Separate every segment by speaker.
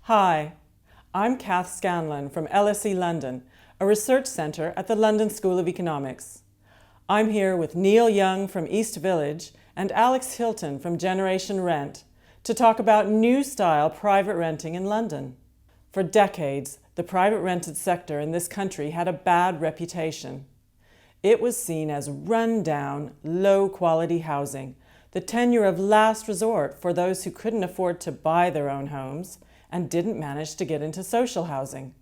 Speaker 1: Hi, I'm Kath Scanlon from LSE London, a research centre at the London School of Economics. I'm here with Neil Young from East Village and Alex Hilton from Generation Rent to talk about new style private renting in London. For decades, the private rented sector in this country had a bad reputation. It was seen as run-down, low-quality housing, the tenure of last resort for those who couldn't afford to buy their own homes and didn't manage to get into social housing.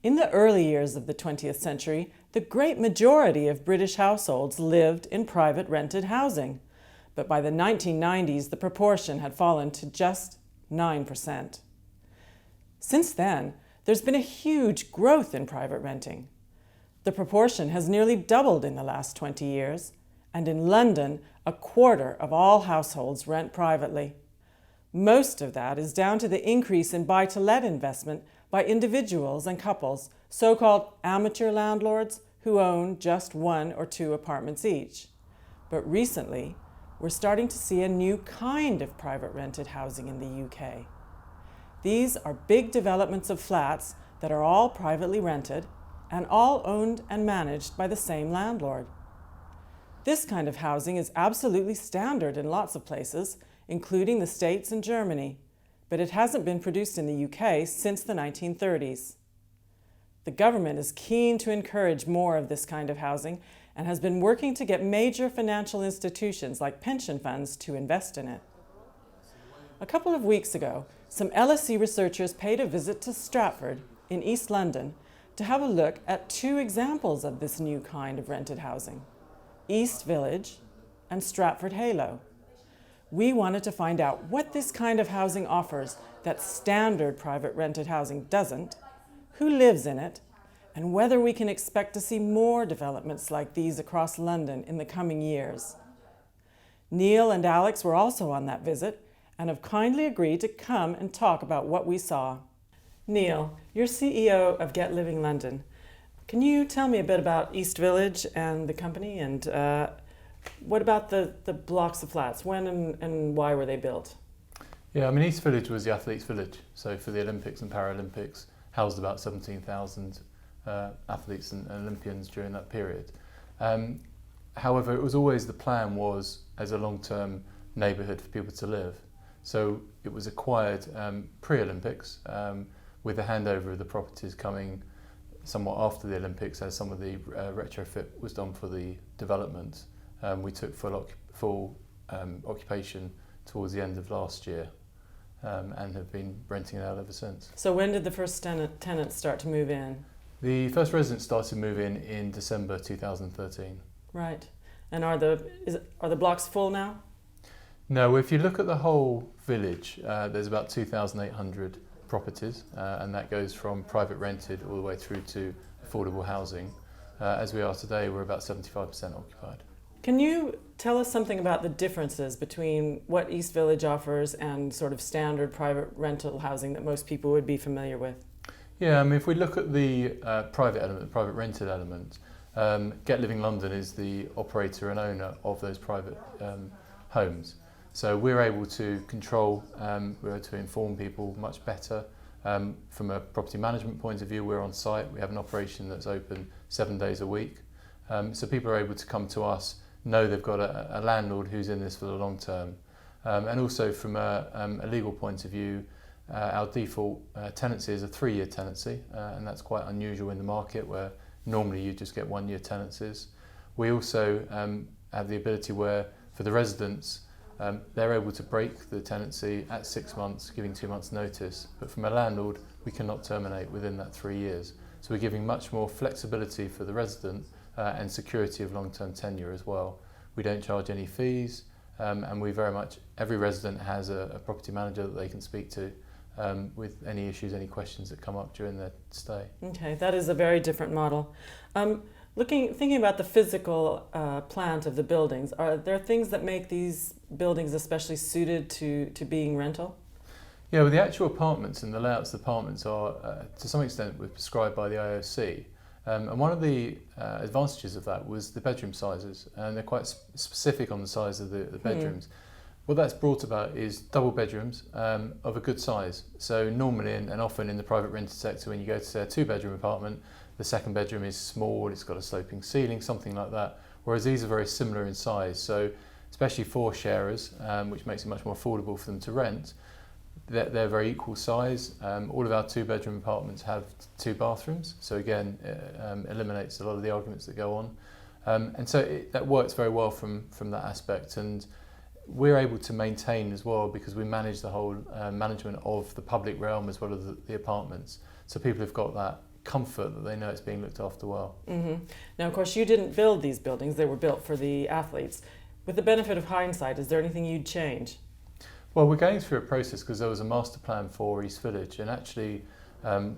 Speaker 1: In the early years of the 20th century, the great majority of British households lived in private rented housing, but by the 1990s the proportion had fallen to just 9%. Since then, there's been a huge growth in private renting. The proportion has nearly doubled in the last 20 years, and in London, a quarter of all households rent privately. Most of that is down to the increase in buy-to-let investment by individuals and couples, so-called amateur landlords who own just one or two apartments each. But recently, we're starting to see a new kind of private rented housing in the UK. These are big developments of flats that are all privately rented and all owned and managed by the same landlord. This kind of housing is absolutely standard in lots of places, including the States and Germany, but it hasn't been produced in the UK since the 1930s. The government is keen to encourage more of this kind of housing and has been working to get major financial institutions like pension funds to invest in it. A couple of weeks ago, some LSE researchers paid a visit to Stratford in East London to have a look at two examples of this new kind of rented housing, East Village and Stratford Halo. We wanted to find out what this kind of housing offers that standard private rented housing doesn't, who lives in it, and whether we can expect to see more developments like these across London in the coming years. Neil and Alex were also on that visit and have kindly agreed to come and talk about what we saw. Neil, you're CEO of Get Living London. Can you tell me a bit about East Village and the company, and what about the blocks of flats? When and why were they built?
Speaker 2: Yeah, I mean, East Village was the athletes' village. So for the Olympics and Paralympics, housed about 17,000 athletes and Olympians during that period. However, it was always the plan was as a long-term neighbourhood for people to live. So it was acquired pre-Olympics, with the handover of the properties coming somewhat after the Olympics, as some of the retrofit was done for the development. We took full occupation towards the end of last year, and have been renting it out ever since.
Speaker 1: So when did the first tenants start to move in?
Speaker 2: The first residents started to move in December 2013.
Speaker 1: Right. And are the blocks full now?
Speaker 2: No, if you look at the whole village, there's about 2,800 properties, and that goes from private rented all the way through to affordable housing. As we are today, we're about 75% occupied.
Speaker 1: Can you tell us something about the differences between what East Village offers and sort of standard private rental housing that most people would be familiar with?
Speaker 2: Yeah, I mean, if we look at the private element, the private rented element, Get Living London is the operator and owner of those private homes. So we're able to control, we're able to inform people much better. From a property management point of view, we're on site. We have an operation that's open 7 days a week. So people are able to come to us, know they've got a landlord who's in this for the long term. And also from a legal point of view, our default tenancy is a 3-year tenancy, and that's quite unusual in the market where normally you just get 1-year tenancies. We also have the ability where for the residents, they're able to break the tenancy at 6 months, giving 2 months notice. But from a landlord, we cannot terminate within that 3 years. So we're giving much more flexibility for the resident and security of long-term tenure as well. We don't charge any fees, and we very much, every resident has a property manager that they can speak to with any issues, any questions that come up during their stay.
Speaker 1: Okay, that is a very different model. Thinking about the physical plant of the buildings, are there things that make these buildings especially suited to being rental?
Speaker 2: Yeah, well, the actual apartments and the layouts of the apartments are, to some extent, were prescribed by the IOC. And one of the advantages of that was the bedroom sizes, and they're quite specific on the size of the bedrooms. What that's brought about is double bedrooms of a good size. So normally and often in the private rented sector, when you go to say a 2-bedroom apartment, the second bedroom is small, it's got a sloping ceiling, something like that. Whereas these are very similar in size. So especially for sharers, which makes it much more affordable for them to rent, they're very equal size. All of our 2-bedroom apartments have 2 bathrooms. So again, it eliminates a lot of the arguments that go on. And so that works very well from that aspect. And we're able to maintain as well because we manage the whole management of the public realm as well as the apartments. So people have got that comfort that they know it's being looked after well.
Speaker 1: Mm-hmm. Now, of course, you didn't build these buildings. They were built for the athletes. With the benefit of hindsight, is there anything you'd change?
Speaker 2: Well, we're going through a process because there was a master plan for East Village, and actually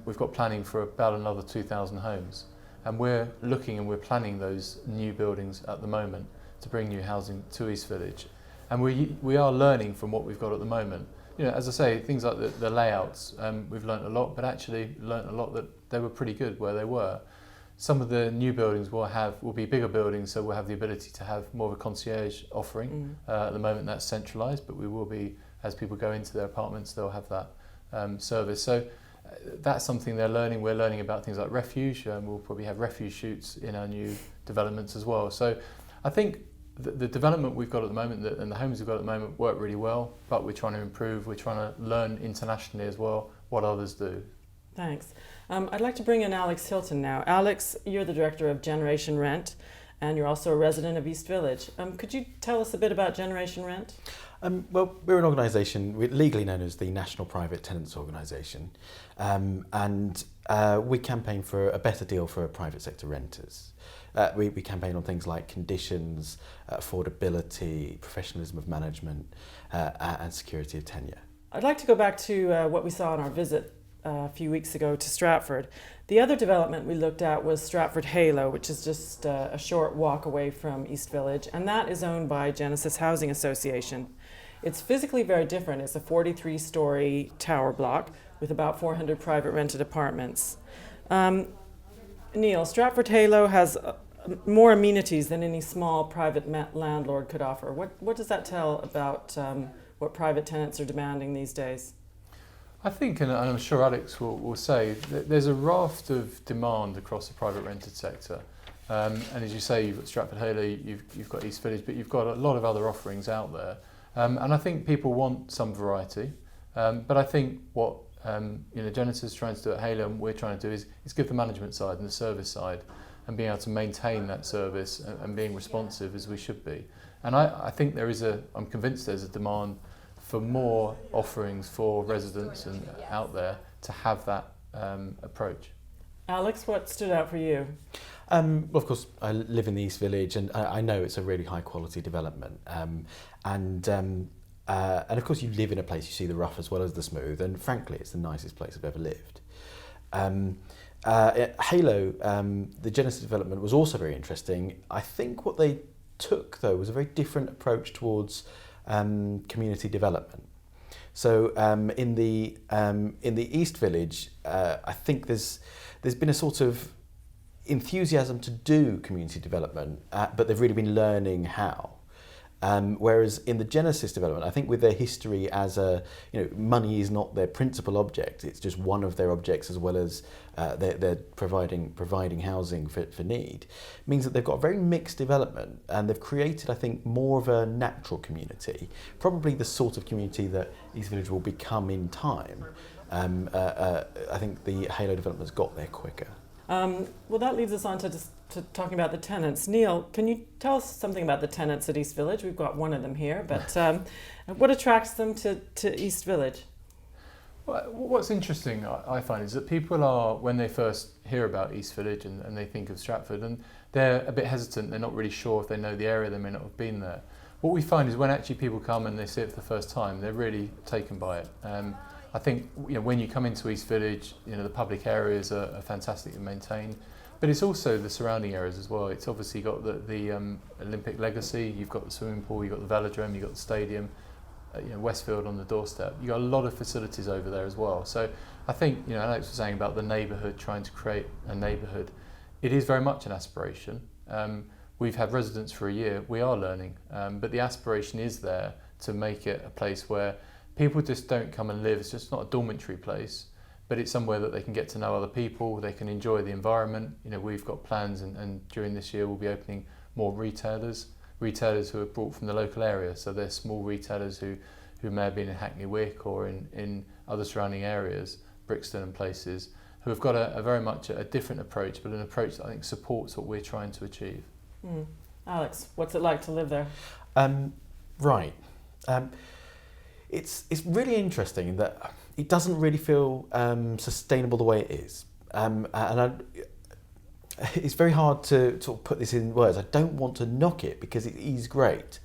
Speaker 2: we've got planning for about another 2,000 homes. And we're looking and we're planning those new buildings at the moment to bring new housing to East Village. And we are learning from what we've got at the moment. You know, as I say, things like the layouts, we've learnt a lot, but actually learnt a lot that they were pretty good where they were. Some of the new buildings will be bigger buildings, so we'll have the ability to have more of a concierge offering. At the moment that's centralised, but we will be, as people go into their apartments, they'll have that service. So that's something they're learning. We're learning about things like refuge, and we'll probably have refuge shoots in our new developments as well. So I think the development we've got at the moment and the homes we've got at the moment work really well, but we're trying to improve, we're trying to learn internationally as well what others do.
Speaker 1: Thanks. I'd like to bring in Alex Hilton now. Alex, you're the Director of Generation Rent, and you're also a resident of East Village. Could you tell us a bit about Generation Rent?
Speaker 3: Well, we're an organisation legally known as the National Private Tenants Organisation, and we campaign for a better deal for private sector renters. We campaign on things like conditions, affordability, professionalism of management, and security of tenure.
Speaker 1: I'd like to go back to what we saw on our visit a few weeks ago to Stratford. The other development we looked at was Stratford Halo, which is just a short walk away from East Village, and that is owned by Genesis Housing Association. It's physically very different. It's a 43-story tower block with about 400 private rented apartments. Neil, Stratford Halo has more amenities than any small private landlord could offer. What does that tell about what private tenants are demanding these days?
Speaker 2: I think, and I'm sure Alex will say, that there's a raft of demand across the private rented sector. And as you say, you've got Stratford Halo, you've got East Village, but you've got a lot of other offerings out there. And I think people want some variety. But I think what Genesis is trying to do at Halo and we're trying to do is give the management side and the service side and being able to maintain that service and being responsive as we should be. And I think I'm convinced there's a demand for more offerings for residents and out there to have that approach. Alex,
Speaker 1: what stood out for you?
Speaker 3: Well, of course, I live in the East Village, and I know it's a really high quality development. And of course, you live in a place you see the rough as well as the smooth, and frankly, it's the nicest place I've ever lived. At Halo, the Genesis development was also very interesting. I think what they took, though, was a very different approach towards community development. So in the East Village, I think there's been a sort of enthusiasm to do community development, but they've really been learning how. Whereas in the Genesis development, I think with their history as money is not their principal object, it's just one of their objects, as well as they're providing housing for need, means that they've got a very mixed development, and they've created, I think, more of a natural community, probably the sort of community that East Village will become in time. I think the Halo development's got there quicker.
Speaker 1: Well, that leads us on to talking about the tenants. Neil, can you tell us something about the tenants at East Village? We've got one of them here, but what attracts them to East Village?
Speaker 2: Well, what's interesting, I find, is that people are, when they first hear about East Village and they think of Stratford, and they're a bit hesitant, they're not really sure if they know the area, they may not have been there. What we find is when actually people come and they see it for the first time, they're really taken by it. I think when you come into East Village, the public areas are fantastically maintained, but it's also the surrounding areas as well. It's obviously got the Olympic legacy. You've got the swimming pool, you've got the velodrome, you've got the stadium, Westfield on the doorstep. You've got a lot of facilities over there as well. So I think Alex was saying about the neighbourhood, trying to create a neighbourhood. It is very much an aspiration. We've had residents for a year. We are learning, but the aspiration is there to make it a place where people just don't come and live. It's just not a dormitory place, but it's somewhere that they can get to know other people, they can enjoy the environment. You know, we've got plans and during this year we'll be opening more retailers who are brought from the local area. So they're small retailers who may have been in Hackney Wick or in other surrounding areas, Brixton and places, who have got a very much a different approach, but an approach that I think supports what we're trying to achieve.
Speaker 1: Alex, what's it like to live there?
Speaker 3: Right. It's really interesting in that it doesn't really feel sustainable the way it is. It's very hard to sort of put this in words. I don't want to knock it because it is great.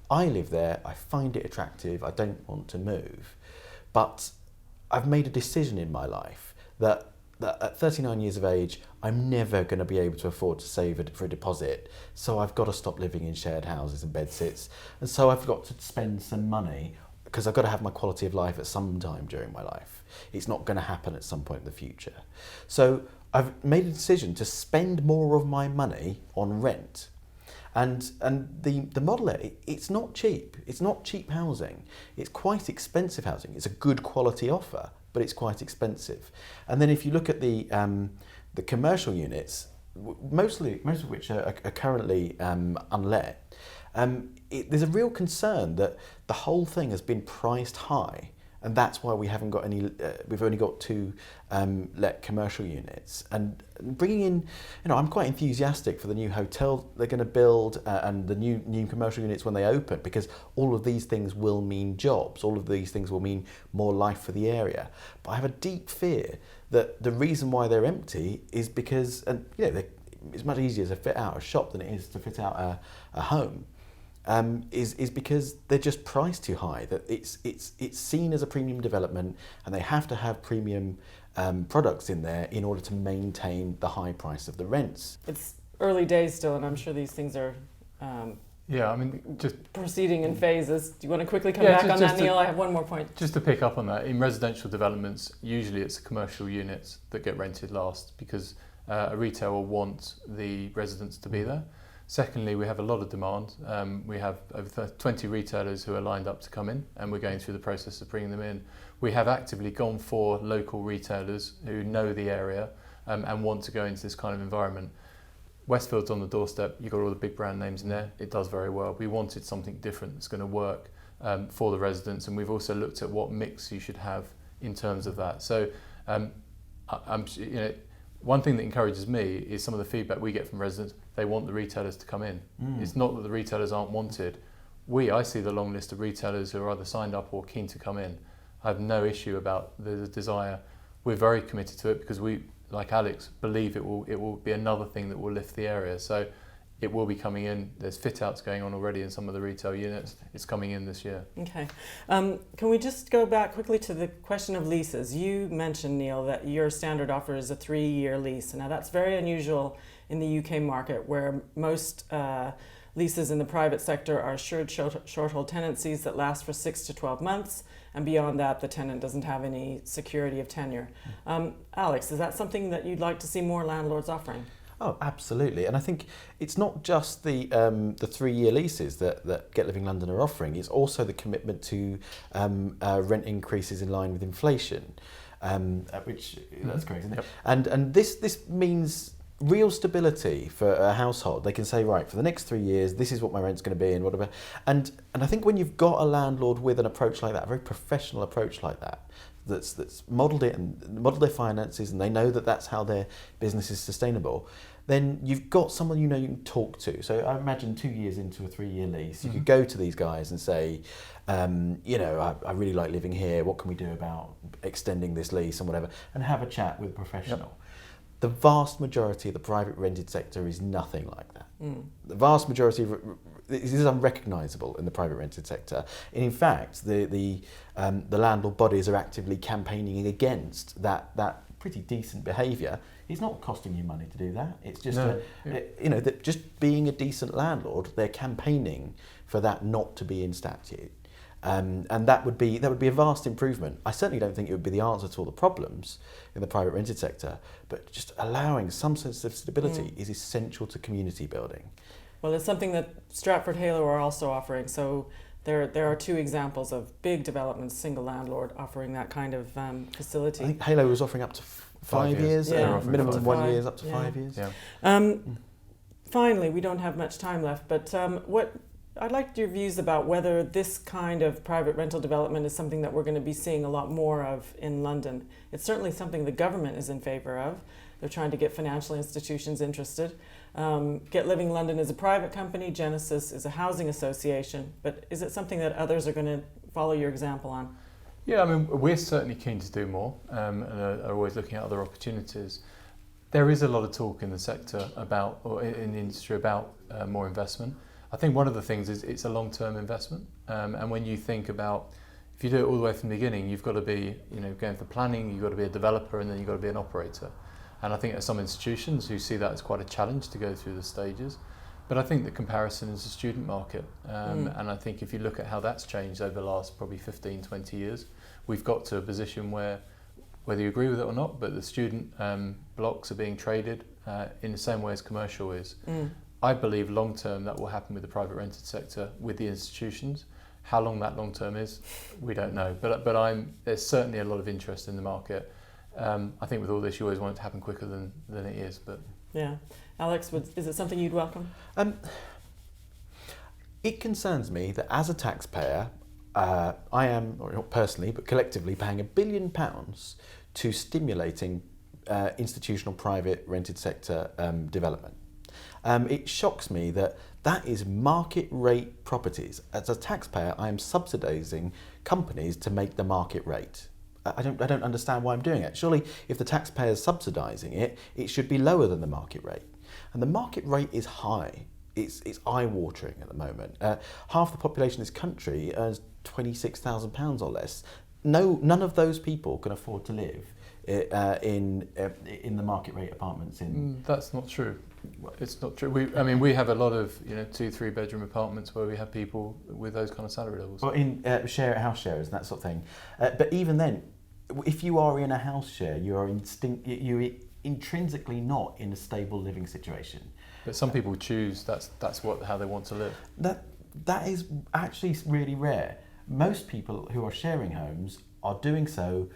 Speaker 3: I live there, I find it attractive, I don't want to move. But I've made a decision in my life that at 39 years of age, I'm never going to be able to afford to save for a deposit. So I've got to stop living in shared houses and bedsits. And so I've got to spend some money because I've got to have my quality of life at some time during my life. It's not going to happen at some point in the future. So I've made a decision to spend more of my money on rent. And the model there, it's not cheap. It's not cheap housing. It's quite expensive housing. It's a good quality offer, but it's quite expensive. And then if you look at the commercial units, most of which are currently unlet, there's a real concern that the whole thing has been priced high, and that's why we haven't got any. We've only got 2 let commercial units. And bringing in, I'm quite enthusiastic for the new hotel they're going to build and the new commercial units when they open, because all of these things will mean jobs. All of these things will mean more life for the area. But I have a deep fear that the reason why they're empty is because, it's much easier to fit out a shop than it is to fit out a home. Is because they're just priced too high. That it's seen as a premium development, and they have to have premium products in there in order to maintain the high price of the rents.
Speaker 1: It's early days still, and I'm sure these things are
Speaker 2: just
Speaker 1: proceeding in phases. Do you want to quickly come back on that, Neil? I have one more point.
Speaker 2: Just to pick up on that, in residential developments, usually it's the commercial units that get rented last because a retailer will want the residents to be there. Secondly, we have a lot of demand. We have over 20 retailers who are lined up to come in, and we're going through the process of bringing them in. We have actively gone for local retailers who know the area and want to go into this kind of environment. Westfield's on the doorstep. You've got all the big brand names in there. It does very well. We wanted something different that's going to work for the residents, and we've also looked at what mix you should have in terms of that. So, one thing that encourages me is some of the feedback we get from residents. They want the retailers to come in. It's not that the retailers aren't wanted. I see the long list of retailers who are either signed up or keen to come in. I have no issue about the desire. We're very committed to it because we, like Alex, believe it will be another thing that will lift the area. So it will be coming in. There's fit outs going on already in some of the retail units. It's coming in this year.
Speaker 1: Okay. Can we just go back quickly to the question of leases? You mentioned, Neil, that your standard offer is a 3-year lease. Now that's very unusual in the UK market, where most leases in the private sector are assured short hold tenancies that last for 6 to 12 months, and beyond that the tenant doesn't have any security of tenure. Alex, is that something that you'd like to see more landlords offering?
Speaker 3: Oh, absolutely. And I think it's not just the 3-year leases that Get Living London are offering. It's also the commitment to rent increases in line with inflation, which that's correct, isn't it? Yep. And this means real stability for a household. They can say, right, for the next 3 years, this is what my rent's going to be and whatever. And I think when you've got a landlord with an approach like that, a very professional approach like that, that's modelled it and modelled their finances, and they know that that's how their business is sustainable, then you've got someone you can talk to. So I imagine 2 years into a 3-year lease, you could go to these guys and say, I really like living here. What can we do about extending this lease and whatever, and have a chat with a professional. Yep. The vast majority of the private rented sector is nothing like that. The vast majority of it is unrecognisable in the private rented sector. And in fact, the landlord bodies are actively campaigning against that pretty decent behaviour. It's not costing you money to do that. It's just that just being a decent landlord, they're campaigning for that not to be in statute. And that would be a vast improvement. I certainly don't think it would be the answer to all the problems in the private rented sector, but just allowing some sense of stability is essential to community building.
Speaker 1: Well, it's something that Stratford Halo are also offering. So There are two examples of big developments, single landlord offering that kind of facility.
Speaker 3: I think Halo was offering up to 5 years,
Speaker 1: Yeah.
Speaker 3: minimum
Speaker 2: Up to
Speaker 3: 1
Speaker 1: 5.
Speaker 3: year, up to
Speaker 1: Yeah.
Speaker 3: 5 years.
Speaker 2: Yeah.
Speaker 1: Finally, we don't have much time left, but what I'd like your views about whether this kind of private rental development is something that we're going to be seeing a lot more of in London. It's certainly something the government is in favour of. They're trying to get financial institutions interested. Get Living London is a private company, Genesis is a housing association, but is it something that others are going to follow your example on?
Speaker 2: Yeah, I mean, we're certainly keen to do more and are always looking at other opportunities. There is a lot of talk in the sector about, or in the industry about more investment. I think one of the things is it's a long-term investment, and when you think about, if you do it all the way from the beginning, you've got to be, going for planning, you've got to be a developer, and then you've got to be an operator. And I think there's some institutions who see that as quite a challenge to go through the stages. But I think the comparison is the student market. And I think if you look at how that's changed over the last probably 15, 20 years, we've got to a position where, whether you agree with it or not, but the student blocks are being traded in the same way as commercial is. I believe long term that will happen with the private rented sector, with the institutions. How long that long term is, we don't know. But there's certainly a lot of interest in the market. I think with all this, you always want it to happen quicker than it is. But
Speaker 1: yeah, Alex, is it something you'd welcome?
Speaker 3: It concerns me that as a taxpayer, I am, or not personally, but collectively, paying £1 billion to stimulating institutional private rented sector development. It shocks me that is market rate properties. As a taxpayer, I am subsidising companies to make the market rate. I don't understand why I'm doing it. Surely, if the taxpayer is subsidising it, it should be lower than the market rate. And the market rate is high. It's eye-watering at the moment. Half the population of this country earns £26,000 or less. None of those people can afford to live in the market rate apartments.
Speaker 2: That's not true. It's not true. We have a lot of 2-3 bedroom apartments where we have people with those kind of salary levels.
Speaker 3: Or in house shares and that sort of thing. But even then, if you are in a house share, you're intrinsically not in a stable living situation.
Speaker 2: But some people choose that's how they want to live.
Speaker 3: That is actually really rare. Most people who are sharing homes are doing so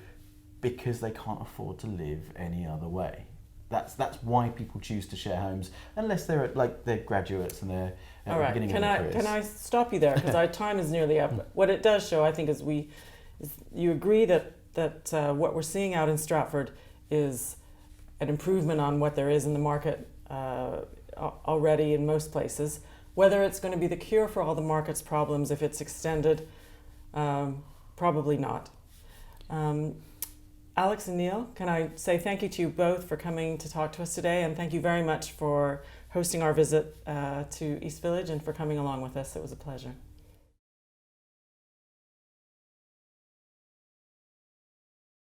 Speaker 3: because they can't afford to live any other way. That's why people choose to share homes, unless they're graduates and they're at the beginning of their careers.
Speaker 1: Can I stop you there, because our time is nearly up. What it does show, I think, is you agree that what we're seeing out in Stratford is an improvement on what there is in the market already in most places. Whether it's going to be the cure for all the market's problems if it's extended, probably not. Alex and Neil, can I say thank you to you both for coming to talk to us today, and thank you very much for hosting our visit to East Village and for coming along with us. It was a pleasure.